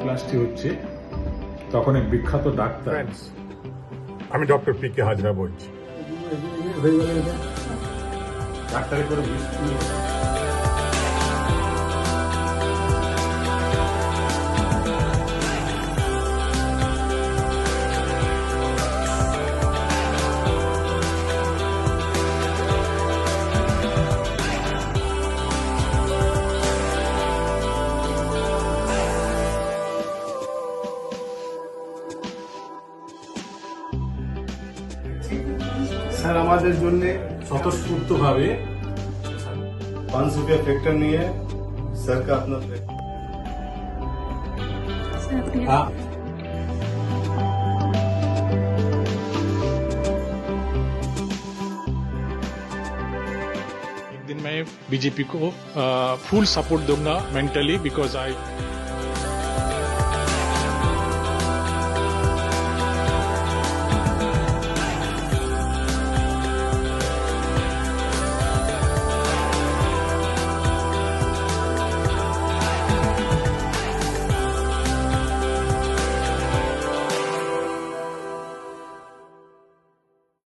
ক্লাসটি হচ্ছে তখন এক বিখ্যাত ডাক্তার আমি ডক্টর পি কে হাজরা বলছি। ডাক্তারের করে স্যার আমাদের জন্য স্বতঃস্ফূর্তভাবে ₹500 ফ্যাক্টর নিয়ে স্যারকে আপনার एक दिन मैं बीजेपी को फुल सपोर्ट दूंगा मेंटली बिकॉज आई